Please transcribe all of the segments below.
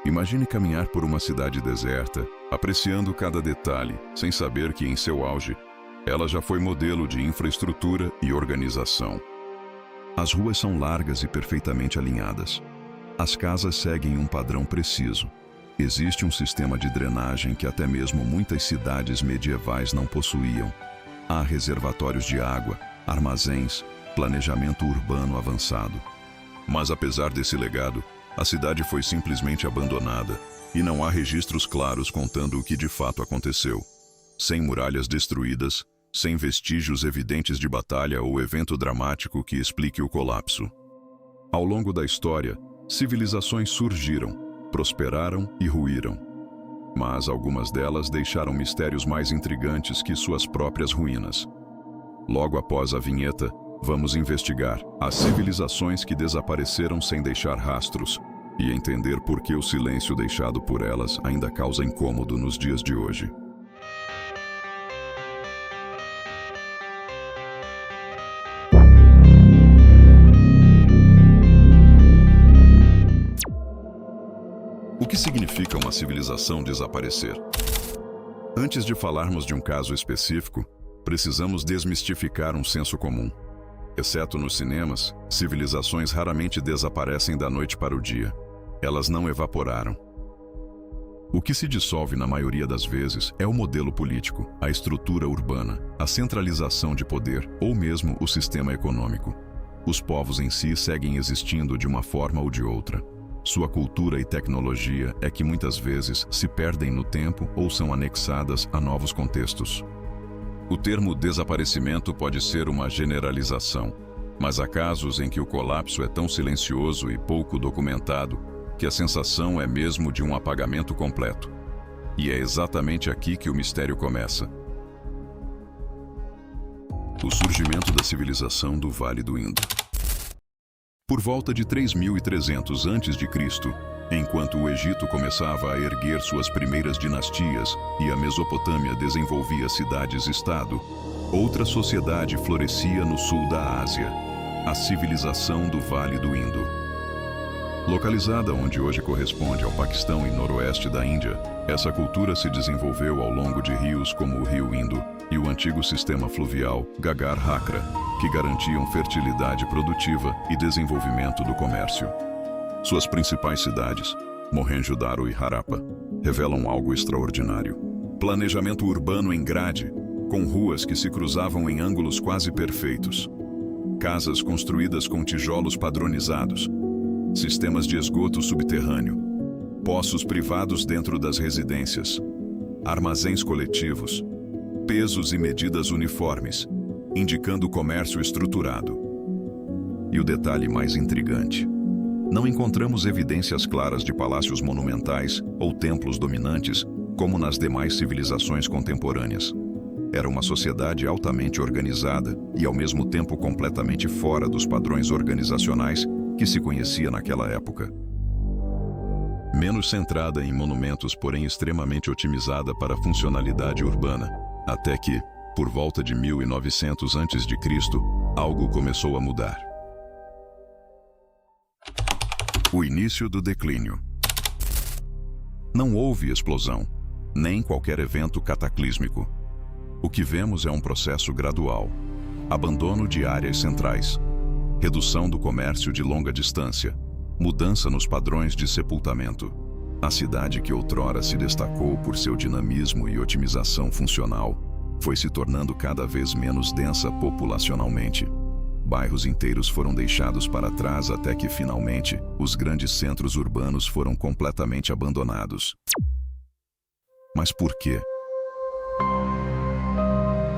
Imagine caminhar por uma cidade deserta, apreciando cada detalhe, sem saber que, em seu auge, ela já foi modelo de infraestrutura e organização. As ruas são largas e perfeitamente alinhadas. As casas seguem um padrão preciso. Existe um sistema de drenagem que até mesmo muitas cidades medievais não possuíam. Há reservatórios de água, armazéns, planejamento urbano avançado. Mas apesar desse legado, a cidade foi simplesmente abandonada e não há registros claros contando o que de fato aconteceu. Sem muralhas destruídas, sem vestígios evidentes de batalha ou evento dramático que explique o colapso. Ao longo da história, civilizações surgiram, prosperaram e ruíram. Mas algumas delas deixaram mistérios mais intrigantes que suas próprias ruínas. Logo após a vinheta, vamos investigar as civilizações que desapareceram sem deixar rastros e entender por que o silêncio deixado por elas ainda causa incômodo nos dias de hoje. O que significa uma civilização desaparecer? Antes de falarmos de um caso específico, precisamos desmistificar um senso comum. Exceto nos cinemas, civilizações raramente desaparecem da noite para o dia. Elas não evaporaram. O que se dissolve na maioria das vezes é o modelo político, a estrutura urbana, a centralização de poder ou mesmo o sistema econômico. Os povos em si seguem existindo de uma forma ou de outra. Sua cultura e tecnologia é que muitas vezes se perdem no tempo ou são anexadas a novos contextos. O termo desaparecimento pode ser uma generalização, mas há casos em que o colapso é tão silencioso e pouco documentado que a sensação é mesmo de um apagamento completo. E é exatamente aqui que o mistério começa. O surgimento da civilização do Vale do Indo. Por volta de 3300 a.C., enquanto o Egito começava a erguer suas primeiras dinastias e a Mesopotâmia desenvolvia cidades-estado, outra sociedade florescia no sul da Ásia, a civilização do Vale do Indo. Localizada onde hoje corresponde ao Paquistão e noroeste da Índia, essa cultura se desenvolveu ao longo de rios como o Rio Indo e o antigo sistema fluvial Gagar-Hakra, que garantiam fertilidade produtiva e desenvolvimento do comércio. Suas principais cidades, Mohenjo-Daro e Harappa, revelam algo extraordinário. Planejamento urbano em grade, com ruas que se cruzavam em ângulos quase perfeitos. Casas construídas com tijolos padronizados. Sistemas de esgoto subterrâneo. Poços privados dentro das residências. Armazéns coletivos. Pesos e medidas uniformes, indicando comércio estruturado. E o detalhe mais intrigante: não encontramos evidências claras de palácios monumentais ou templos dominantes, como nas demais civilizações contemporâneas. Era uma sociedade altamente organizada e, ao mesmo tempo, completamente fora dos padrões organizacionais que se conhecia naquela época. Menos centrada em monumentos, porém extremamente otimizada para a funcionalidade urbana, até que, por volta de 1900 a.C., algo começou a mudar. O início do declínio. Não houve explosão, nem qualquer evento cataclísmico. O que vemos é um processo gradual. Abandono de áreas centrais. Redução do comércio de longa distância. Mudança nos padrões de sepultamento. A cidade que outrora se destacou por seu dinamismo e otimização funcional foi se tornando cada vez menos densa populacionalmente. Bairros inteiros foram deixados para trás até que, finalmente, os grandes centros urbanos foram completamente abandonados. Mas por quê?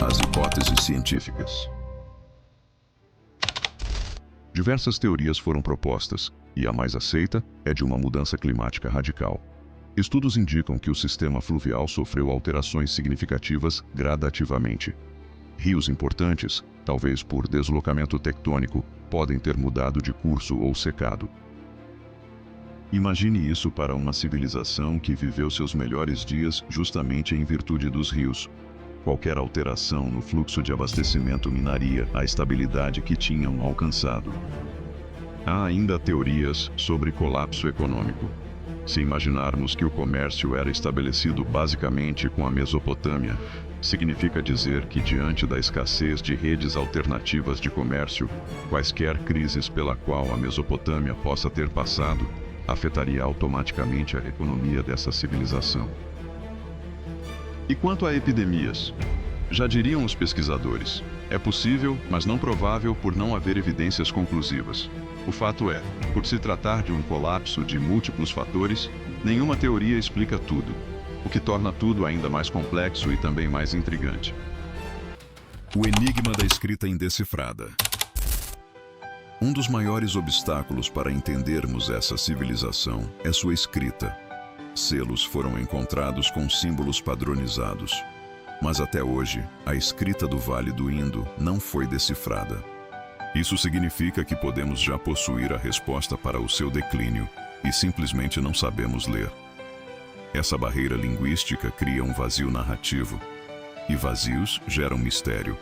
As hipóteses científicas. Diversas teorias foram propostas, e a mais aceita é de uma mudança climática radical. Estudos indicam que o sistema fluvial sofreu alterações significativas gradativamente. Rios importantes, talvez por deslocamento tectônico, podem ter mudado de curso ou secado. Imagine isso para uma civilização que viveu seus melhores dias justamente em virtude dos rios. Qualquer alteração no fluxo de abastecimento minaria a estabilidade que tinham alcançado. Há ainda teorias sobre colapso econômico. Se imaginarmos que o comércio era estabelecido basicamente com a Mesopotâmia, significa dizer que, diante da escassez de redes alternativas de comércio, quaisquer crises pela qual a Mesopotâmia possa ter passado, afetaria automaticamente a economia dessa civilização. E quanto a epidemias? Já diriam os pesquisadores, é possível, mas não provável por não haver evidências conclusivas. O fato é, por se tratar de um colapso de múltiplos fatores, nenhuma teoria explica tudo, o que torna tudo ainda mais complexo e também mais intrigante. O enigma da escrita indecifrada. Um dos maiores obstáculos para entendermos essa civilização é sua escrita. Selos foram encontrados com símbolos padronizados, mas até hoje, a escrita do Vale do Indo não foi decifrada. Isso significa que podemos já possuir a resposta para o seu declínio e simplesmente não sabemos ler. Essa barreira linguística cria um vazio narrativo, e vazios geram mistério.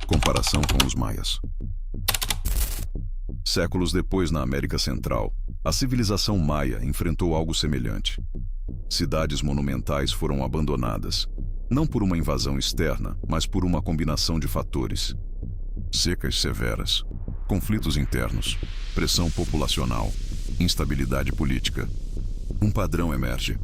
Comparação com os maias. Séculos depois, na América Central, a civilização maia enfrentou algo semelhante. Cidades monumentais foram abandonadas, não por uma invasão externa, mas por uma combinação de fatores. Secas severas, conflitos internos, pressão populacional, instabilidade política. Um padrão emerge.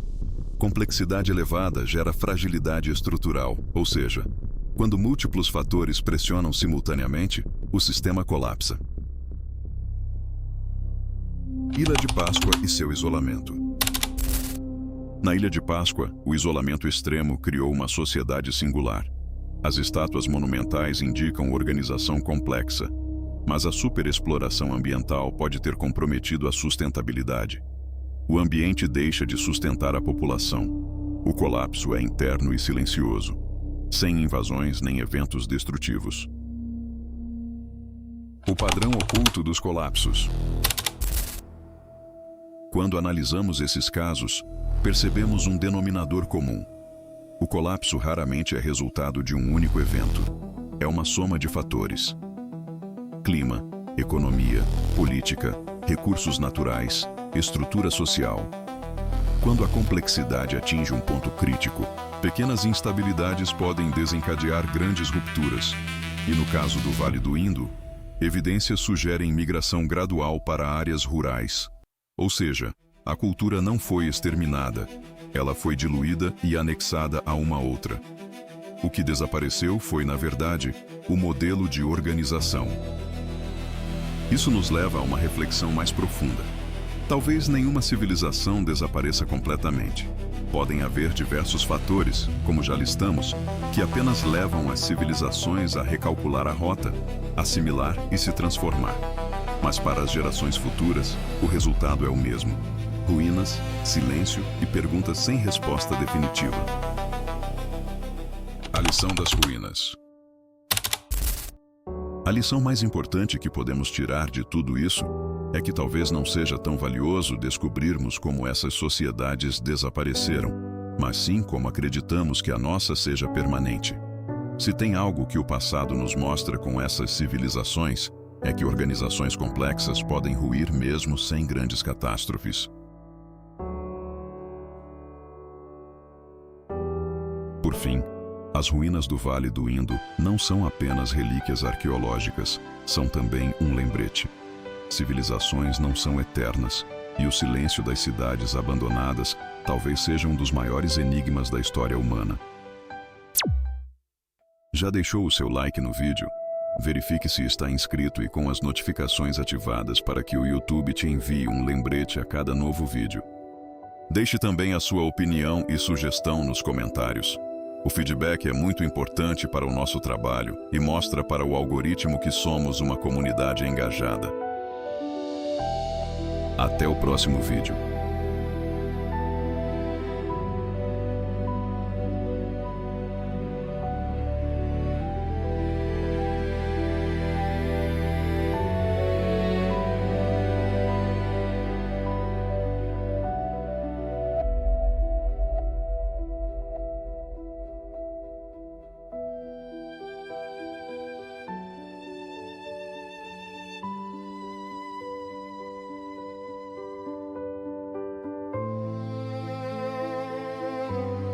Complexidade elevada gera fragilidade estrutural, ou seja, quando múltiplos fatores pressionam simultaneamente, o sistema colapsa. Ilha de Páscoa e seu isolamento. Na Ilha de Páscoa, o isolamento extremo criou uma sociedade singular. As estátuas monumentais indicam organização complexa, mas a superexploração ambiental pode ter comprometido a sustentabilidade. O ambiente deixa de sustentar a população. O colapso é interno e silencioso, sem invasões nem eventos destrutivos. O padrão oculto dos colapsos. Quando analisamos esses casos, percebemos um denominador comum. O colapso raramente é resultado de um único evento. É uma soma de fatores. Clima, economia, política, recursos naturais, estrutura social. Quando a complexidade atinge um ponto crítico, pequenas instabilidades podem desencadear grandes rupturas. E no caso do Vale do Indo, evidências sugerem migração gradual para áreas rurais. Ou seja, a cultura não foi exterminada, ela foi diluída e anexada a uma outra. O que desapareceu foi, na verdade, o modelo de organização. Isso nos leva a uma reflexão mais profunda. Talvez nenhuma civilização desapareça completamente. Podem haver diversos fatores, como já listamos, que apenas levam as civilizações a recalcular a rota, assimilar e se transformar. Mas para as gerações futuras, o resultado é o mesmo. Ruínas, silêncio e perguntas sem resposta definitiva. A lição das ruínas. A lição mais importante que podemos tirar de tudo isso é que talvez não seja tão valioso descobrirmos como essas sociedades desapareceram, mas sim como acreditamos que a nossa seja permanente. Se tem algo que o passado nos mostra com essas civilizações, é que organizações complexas podem ruir mesmo sem grandes catástrofes. Por fim, as ruínas do Vale do Indo não são apenas relíquias arqueológicas, são também um lembrete. Civilizações não são eternas, e o silêncio das cidades abandonadas talvez seja um dos maiores enigmas da história humana. Já deixou o seu like no vídeo? Verifique se está inscrito e com as notificações ativadas para que o YouTube te envie um lembrete a cada novo vídeo. Deixe também a sua opinião e sugestão nos comentários. O feedback é muito importante para o nosso trabalho e mostra para o algoritmo que somos uma comunidade engajada. Até o próximo vídeo.